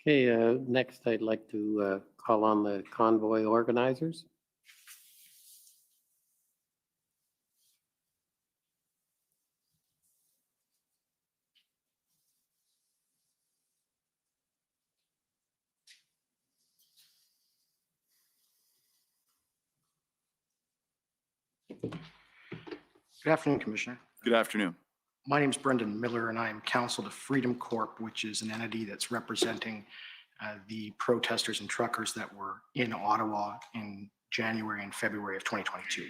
Okay, next I'd like to call on the convoy organizers. Good afternoon, Commissioner. Good afternoon. My name is Brendan Miller, and I am counsel to Freedom Corp, which is an entity that's representing the protesters and truckers that were in Ottawa in January and February of 2022.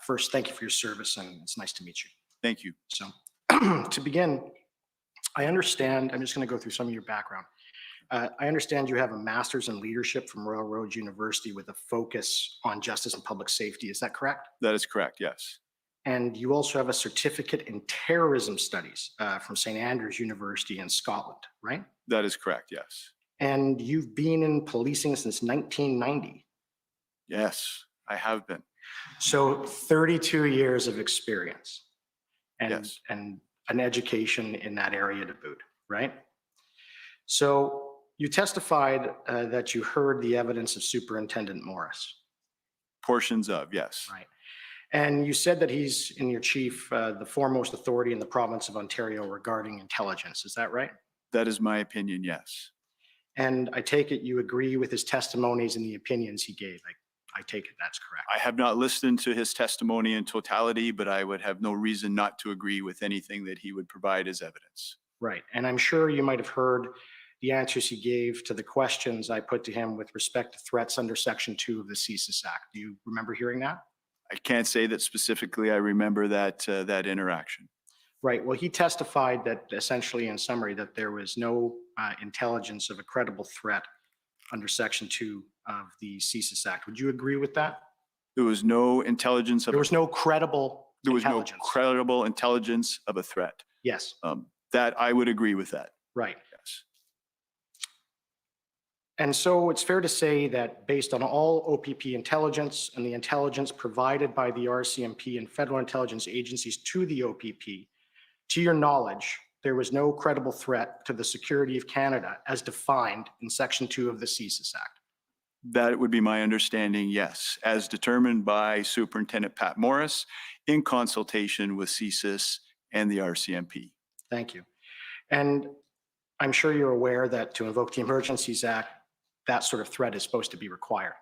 First, thank you for your service, and it's nice to meet you. Thank you. So to begin, I understand, I'm just going to go through some of your background. I understand you have a master's in leadership from Royal Roads University with a focus on justice and public safety. Is that correct? That is correct, yes. And you also have a certificate in terrorism studies from St. Andrews University in Scotland, right? That is correct, yes. And you've been in policing since 1990. Yes, I have been. So 32 years of experience and, Yes. and an education in that area to boot, right? So you testified that you heard the evidence of Superintendent Morris. Portions of, yes. Right. And you said that he's, in your chief, the foremost authority in the province of Ontario regarding intelligence. Is that right? That is my opinion, yes. And I take it you agree with his testimonies and the opinions he gave. I take it that's correct. I have not listened to his testimony in totality, but I would have no reason not to agree with anything that he would provide as evidence. Right. And I'm sure you might have heard the answers he gave to the questions I put to him with respect to threats under Section 2 of the CSIS Act. Do you remember hearing that? I can't say that specifically I remember that interaction. Right. Well, he testified that essentially, in summary, that there was no intelligence of a credible threat under Section 2 of the CSIS Act. Would you agree with that? There was no intelligence of There was no credible intelligence. no credible intelligence of a threat. Yes. That I would agree with that. Right. Yes. And so it's fair to say that based on all OPP intelligence and the intelligence provided by the RCMP and federal intelligence agencies to the OPP, to your knowledge, there was no credible threat to the security of Canada as defined in Section 2 of the CSIS Act. That would be my understanding, yes, as determined by Superintendent Pat Morris in consultation with CSIS and the RCMP. Thank you. And I'm sure you're aware that to invoke the Emergencies Act, that sort of threat is supposed to be required.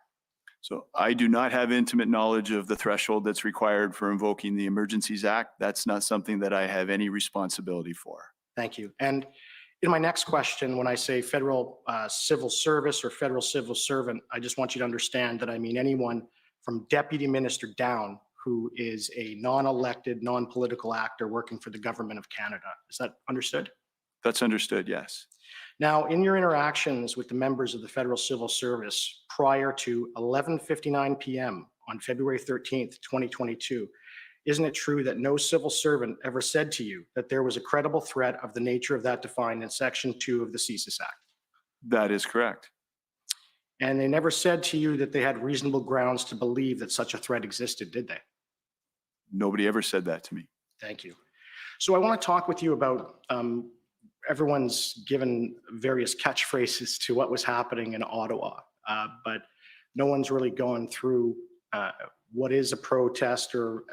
So I do not have intimate knowledge of the threshold that's required for invoking the Emergencies Act. That's not something that I have any responsibility for. Thank you. And in my next question, when I say federal civil service or federal civil servant, I just want you to understand that I mean anyone from deputy minister down who is a non-elected, non-political actor working for the government of Canada. Is that understood? That's understood, yes. Now, in your interactions with the members of the Federal Civil Service prior to 11:59 p.m. on February 13th, 2022, isn't it true that no civil servant ever said to you that there was a credible threat of the nature of that defined in Section 2 of the CSIS Act? That is correct. And they never said to you that they had reasonable grounds to believe that such a threat existed, did they? Nobody ever said that to me. Thank you. So I want to talk with you about everyone's given various catchphrases to what was happening in Ottawa, but no one's really gone through what is a protest or,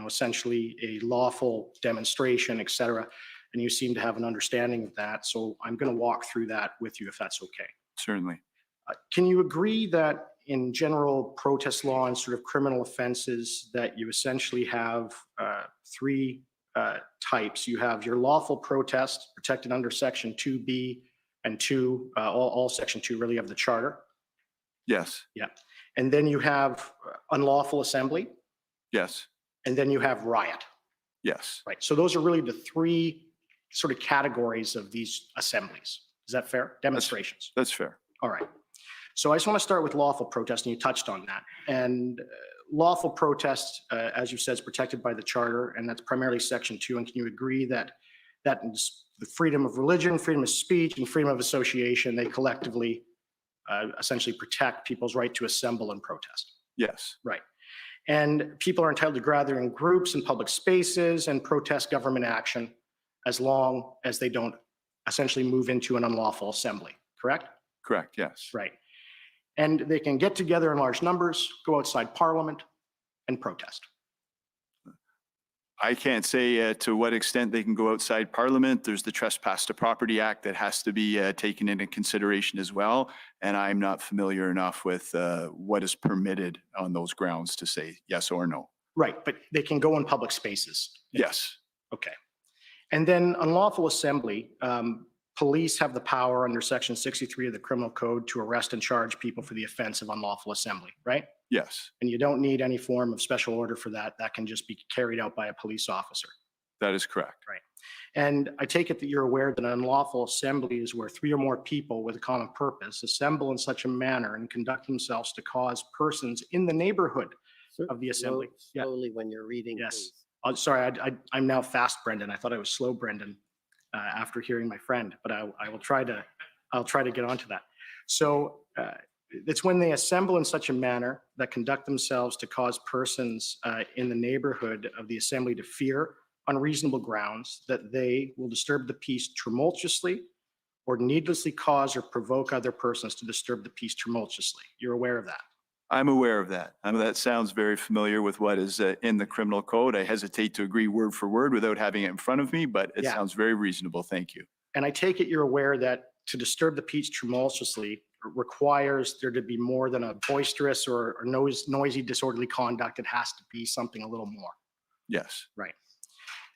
essentially a lawful demonstration, et cetera. And you seem to have an understanding of that. So I'm going to walk through that with you if that's okay. Certainly. Can you agree that in general protest law and sort of criminal offenses that you essentially have three types? You have your lawful protest protected under Section 2B and 2, all Section 2 really of the Charter. Yes. Yeah. And then you have unlawful assembly. Yes. And then you have riot. Yes. Right. So those are really the three sort of categories of these assemblies. Is that fair? Demonstrations. That's fair. All right. So I just want to start with lawful protest, and you touched on that. And lawful protest, as you said, is protected by the Charter, and that's primarily Section 2. And can you agree that that is the freedom of religion, freedom of speech, and freedom of association, they collectively essentially protect people's right to assemble and protest? Yes. Right. And people are entitled to gather in groups in public spaces and protest government action as long as they don't essentially move into an unlawful assembly. correct? Correct, yes. Right. And they can get together in large numbers, go outside Parliament, and protest. I can't say to what extent they can go outside Parliament. There's the Trespass to Property Act that has to be taken into consideration as well. And I'm not familiar enough with what is permitted on those grounds to say yes or no. Right, but they can go in public spaces. Yes, Okay. And then unlawful assembly, police have the power under Section 63 of the Criminal Code to arrest and charge people for the offense of unlawful assembly, right? yes, And you don't need any form of special order for that. That can just be carried out by a police officer. that is correct. Right. And I take it that you're aware that an unlawful assembly is where 3 or more people with a common purpose assemble in such a manner and conduct themselves to cause persons in the neighborhood of the assembly. Yeah. Slowly when you're reading. Yes. please. Oh, sorry, I'm now fast, Brendan. I thought I was slow, Brendan, after hearing my friend, but I'll try to get onto that. So it's when they assemble in such a manner that conduct themselves to cause persons in the neighborhood of the assembly to fear on reasonable grounds that they will disturb the peace tumultuously or needlessly cause or provoke other persons to disturb the peace tumultuously. You're aware of that? I'm aware of that. I mean, that sounds very familiar with what is in the criminal code. I hesitate to agree word for word without having it in front of me, but it Yeah. sounds very reasonable. Thank you. And I take it you're aware that to disturb the peace tumultuously requires there to be more than a boisterous or noisy, disorderly conduct. It has to be something a little more. Yes,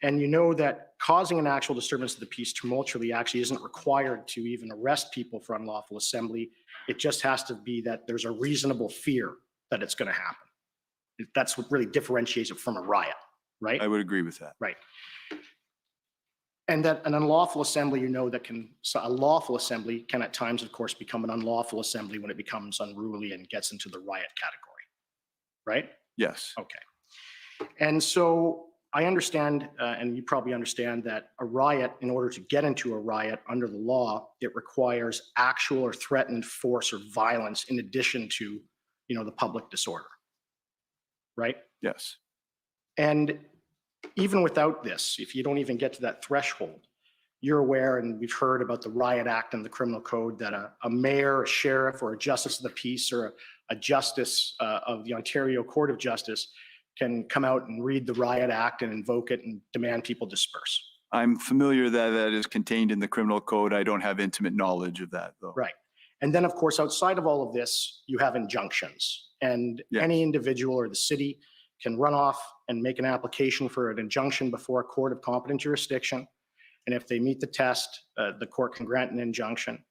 And you know that causing an actual disturbance of the peace tumultuously actually isn't required to even arrest people for unlawful assembly. It just has to be that there's a reasonable fear that it's going to happen. That's what really differentiates it from a riot, right? I would agree with that. Right. And that an unlawful assembly, so a lawful assembly can at times, of course, become an unlawful assembly when it becomes unruly and gets into the riot category, right? Yes, Okay. And so I understand, and you probably understand that a riot, in order to get into a riot under the law, it requires actual or threatened force or violence in addition to, the public disorder, right? yes, And even without this, if you don't even get to that threshold, you're aware, and we've heard about the Riot Act and the Criminal Code, that a mayor, a sheriff, or a justice of the peace, or a justice of the Ontario Court of Justice can come out and read the Riot Act and invoke it and demand people disperse. I'm familiar that that is contained in the criminal code. I don't have intimate knowledge of that, though. Right. And then, of course, outside of all of this, you have injunctions. And Yes. any individual or the city can run off and make an application for an injunction before a court of competent jurisdiction. And if they meet the test, the court can grant an injunction.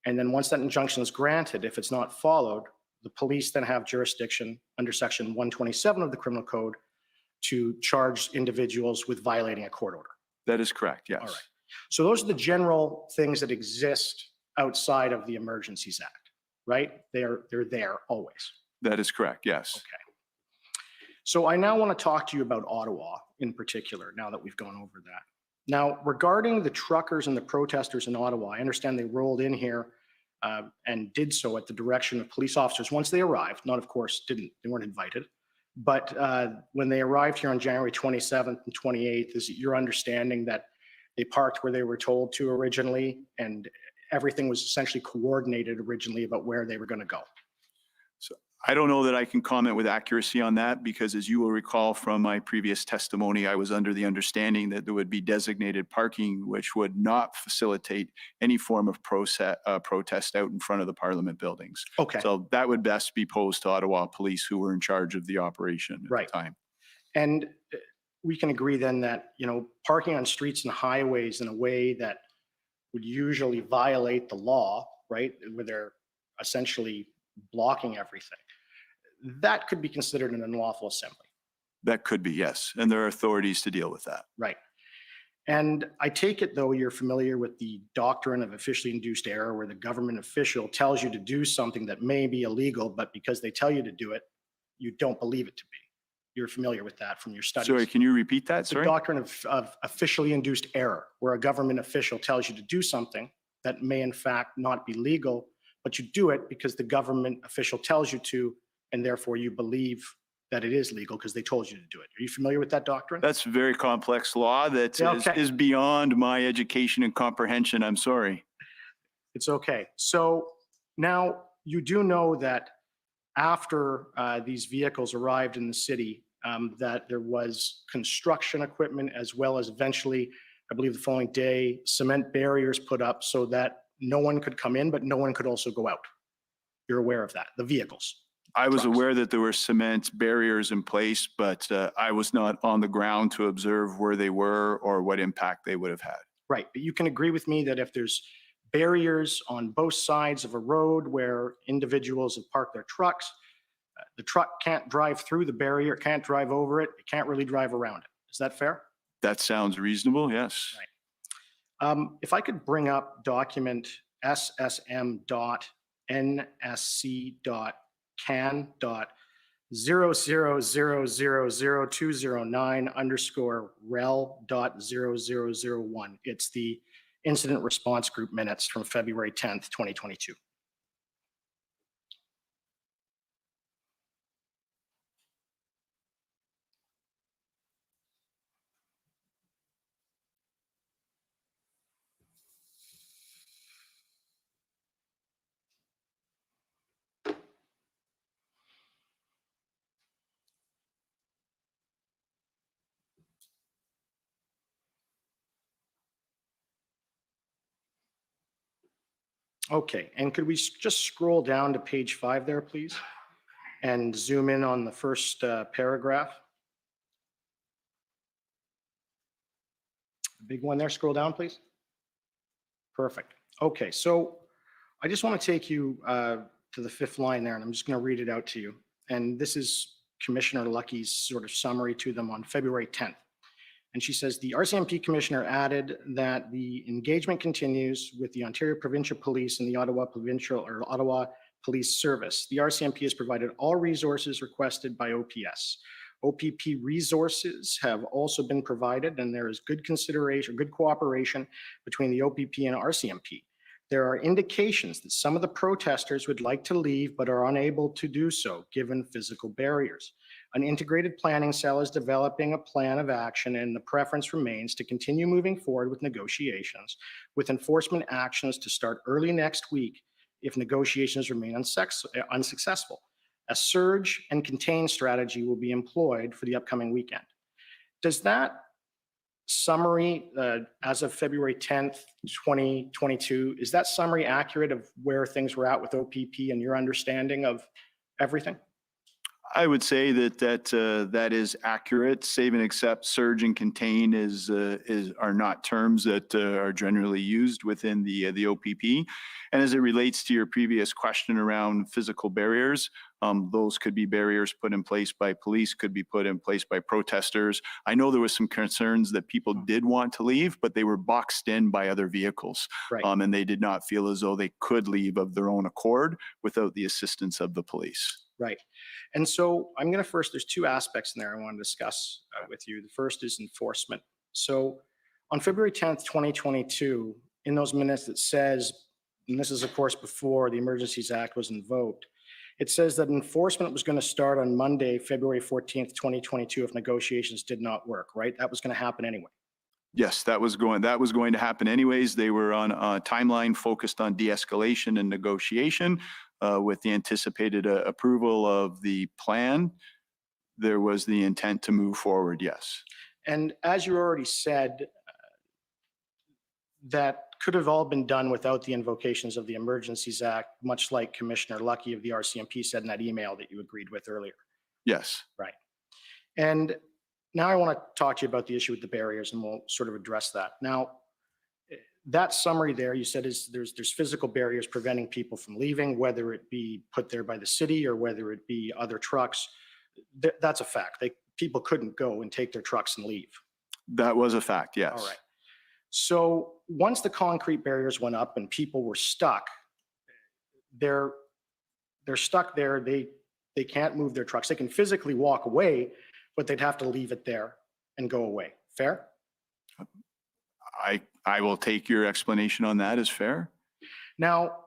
And then once that injunction is granted, if it's not followed, the police then have jurisdiction under Section 127 of the Criminal Code to charge individuals with violating a court order. That is correct, yes. All right. So those are the general things that exist outside of the Emergencies Act, right? They're there always. That is correct, yes. Okay. So I now want to talk to you about Ottawa in particular, now that we've gone over that. Now, regarding the truckers and the protesters in Ottawa, I understand they rolled in here and did so at the direction of police officers once they arrived. Not, of course, they weren't invited. But when they arrived here on January 27th and 28th, is it your understanding that they parked where they were told to originally, and everything was essentially coordinated originally about where they were going to go? I don't know that I can comment with accuracy on that, because as you will recall from my previous testimony, I was under the understanding that there would be designated parking, which would not facilitate any form of protest out in front of the Parliament buildings. Okay. So that would best be posed to Ottawa Police, who were in charge of the operation at Right. the time. And we can agree then that, parking on streets and highways in a way that would usually violate the law, right, where they're essentially blocking everything, that could be considered an unlawful assembly. That could be, yes. And there are authorities to deal with that. Right. And I take it, though, you're familiar with the doctrine of officially induced error, where the government official tells you to do something that may be illegal, but because they tell you to do it, you don't believe it to be. You're familiar with that from your studies. Sorry, can you repeat that? The Sorry. doctrine of officially induced error, where a government official tells you to do something that may in fact not be legal, but you do it because the government official tells you to, and therefore you believe that it is legal because they told you to do it. Are you familiar with that doctrine? That's very complex law that Yeah, okay. is beyond my education and comprehension. I'm sorry. It's okay. So now you do know that after these vehicles arrived in the city, that there was construction equipment as well as eventually, I believe the following day, cement barriers put up so that no one could come in, but no one could also go out. You're aware of that, the vehicles. I was trucks. aware that there were cement barriers in place, but I was not on the ground to observe where they were or what impact they would have had. Right, but you can agree with me that if there's barriers on both sides of a road where individuals have parked their trucks, the truck can't drive through the barrier, it can't drive over it, it can't really drive around it. Is that fair? That sounds reasonable, yes. Right. If I could bring up document ssm.nsc.can.0000209_rel.0001. It's the incident response group minutes from February 10th, 2022. Okay, and could we just scroll down to page 5 there, please? And zoom in on the first paragraph. The big one there, scroll down, please. Perfect. Okay, so I just want to take you to the 5th line there, and I'm just going to read it out to you. And this is Commissioner Lucky's sort of summary to them on February 10th. And she says, the RCMP commissioner added that the engagement continues with the Ontario Provincial Police and the Ottawa Police Service. The RCMP has provided all resources requested by OPS. OPP resources have also been provided, and there is good consideration, good cooperation between the OPP and RCMP. There are indications that some of the protesters would like to leave but are unable to do so given physical barriers. An integrated planning cell is developing a plan of action, and the preference remains to continue moving forward with negotiations, with enforcement actions to start early next week if negotiations remain unsuccessful. A surge and contain strategy will be employed for the upcoming weekend. Does that summary, as of February 10th, 2022, is that summary accurate of where things were at with OPP and your understanding of everything? I would say that that is accurate. Save and except surge and contain are not terms that are generally used within the OPP. And as it relates to your previous question around physical barriers, those could be barriers put in place by police, could be put in place by protesters. I know there was some concerns that people did want to leave, but they were boxed in by other vehicles. Right. And they did not feel as though they could leave of their own accord without the assistance of the police. Right. And so I'm going to there's 2 aspects in there I want to discuss with you. The first is enforcement. So on February 10th, 2022, in those minutes it says, and this is of course before the Emergencies Act was invoked, it says that enforcement was going to start on Monday, February 14th, 2022 if negotiations did not work, right? That was going to happen anyway. Yes, that was going to happen anyways. They were on a timeline focused on de-escalation and negotiation. With the anticipated approval of the plan, there was the intent to move forward, yes. And as you already said, that could have all been done without the invocations of the Emergencies Act, much like Commissioner Lucky of the RCMP said in that email that you agreed with earlier. Yes. Right. And now I want to talk to you about the issue with the barriers, and we'll sort of address that. Now, that summary there, you said there's physical barriers preventing people from leaving, whether it be put there by the city or whether it be other trucks. That's a fact. People couldn't go and take their trucks and leave. That was a fact, yes. All right. So once the concrete barriers went up and people were stuck, they're stuck there. They can't move their trucks. They can physically walk away, but they'd have to leave it there and go away. Fair? I will take your explanation on that as fair. Now,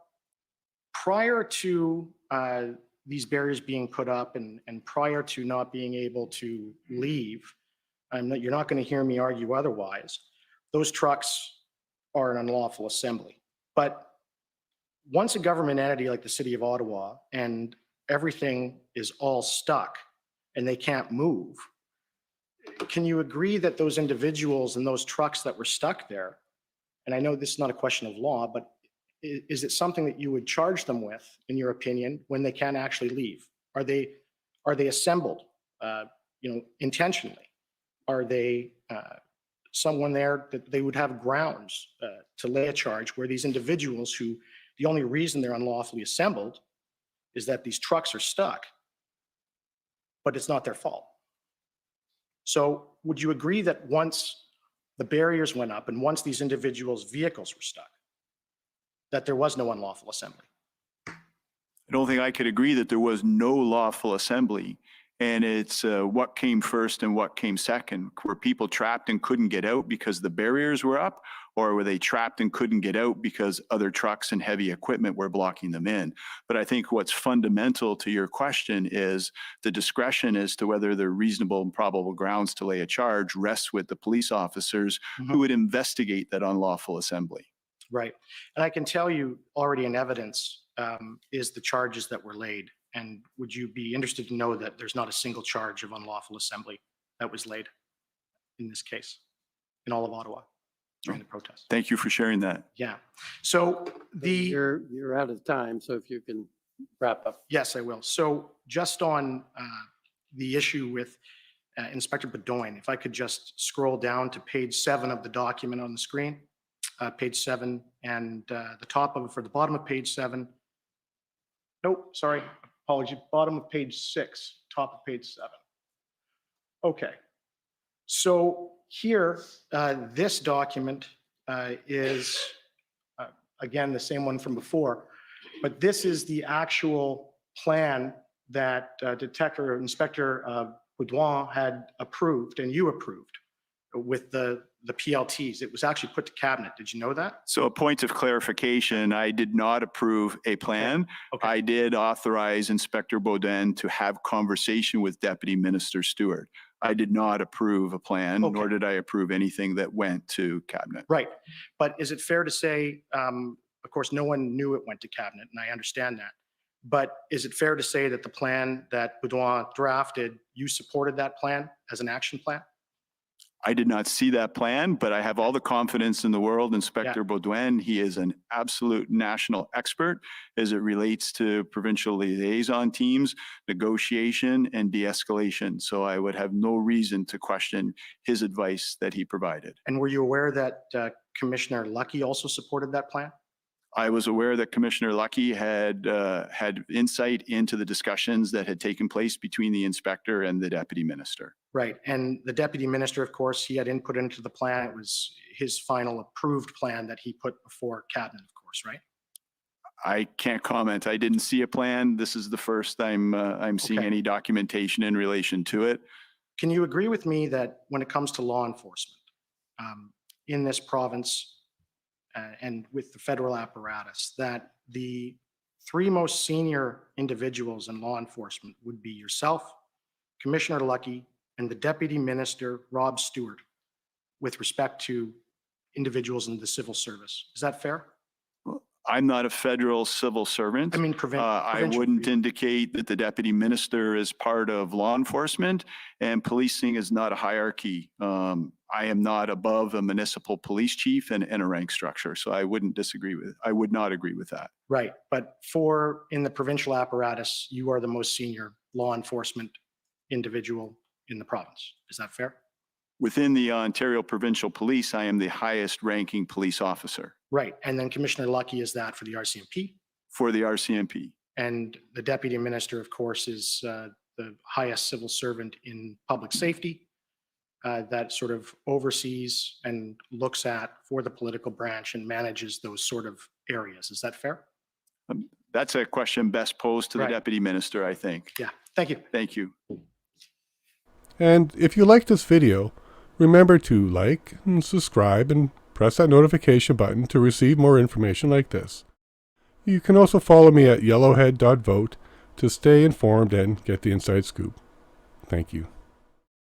prior to these barriers being put up and prior to not being able to leave, you're not going to hear me argue otherwise, those trucks are an unlawful assembly. But once a government entity like the City of Ottawa and everything is all stuck and they can't move, can you agree that those individuals and those trucks that were stuck there, and I know this is not a question of law, but is it something that you would charge them with, in your opinion, when they can't actually leave? Are they assembled, intentionally? Are they someone there that they would have grounds to lay a charge where these individuals who the only reason they're unlawfully assembled is that these trucks are stuck, but it's not their fault? So would you agree that once the barriers went up and once these individuals' vehicles were stuck, that there was no unlawful assembly? I don't think I could agree that there was no lawful assembly. And it's what came first and what came second. Were people trapped and couldn't get out because the barriers were up? Or were they trapped and couldn't get out because other trucks and heavy equipment were blocking them in? But I think what's fundamental to your question is the discretion as to whether there are reasonable and probable grounds to lay a charge rests with the police officers who would investigate that unlawful assembly. Right. And I can tell you already in evidence is the charges that were laid. And would you be interested to know that there's not a single charge of unlawful assembly that was laid in this case in all of Ottawa during the protest? Thank you for sharing that. Yeah. So You're out of time, so if you can wrap up. Yes, I will. So just on the issue with Inspector Bedoin, if I could just scroll down to page 7 of the document on the screen, page 7, and the top of it for the bottom of page 7. Nope, sorry, apology, bottom of page 6, top of page 7. Okay, so here, this document is, again, the same one from before, but this is the actual plan that Inspector Baudouin had approved and you approved with the PLTs. It was actually put to cabinet. Did you know that? So a point of clarification, I did not approve a plan. Okay. I did authorize Inspector Baudouin to have conversation with Deputy Minister Stewart. I did not approve a plan, Okay. nor did I approve anything that went to cabinet. Right. But is it fair to say, of course, no one knew it went to cabinet, and I understand that. But is it fair to say that the plan that Baudouin drafted, you supported that plan as an action plan? I did not see that plan, but I have all the confidence in the world. Inspector Baudouin, he is an absolute national expert as it relates to provincial liaison teams, negotiation, and de-escalation. So I would have no reason to question his advice that he provided. And were you aware that Commissioner Lucky also supported that plan? I was aware that Commissioner Lucky had insight into the discussions that had taken place between the inspector and the deputy minister. Right. And the deputy minister, of course, he had input into the plan. It was his final approved plan that he put before cabinet, of course, right? I can't comment. I didn't see a plan. This is the first I'm seeing Okay. any documentation in relation to it. Can you agree with me that when it comes to law enforcement in this province and with the federal apparatus, that the 3 most senior individuals in law enforcement would be yourself, Commissioner Lucky, and the Deputy Minister, Rob Stewart, with respect to individuals in the civil service? Is that fair? I'm not a federal civil servant. I mean, I provincial. wouldn't indicate that the deputy minister is part of law enforcement, and policing is not a hierarchy. I am not above a municipal police chief and a rank structure, so I would not agree with that. Right. But in the provincial apparatus, you are the most senior law enforcement individual in the province. Is that fair? Within the Ontario Provincial Police, I am the highest ranking police officer Right. And then Commissioner Lucky is that for the RCMP. for the RCMP. And the deputy minister, of course, is the highest civil servant in public safety that sort of oversees and looks at for the political branch and manages those sort of areas. Is that fair? That's a question best posed to the Right. deputy minister, I think. Yeah. Thank you. Thank you. And if you liked this video, remember to like and subscribe and press that notification button to receive more information like this. You can also follow me at yellowhead.vote to stay informed and get the inside scoop. Thank you.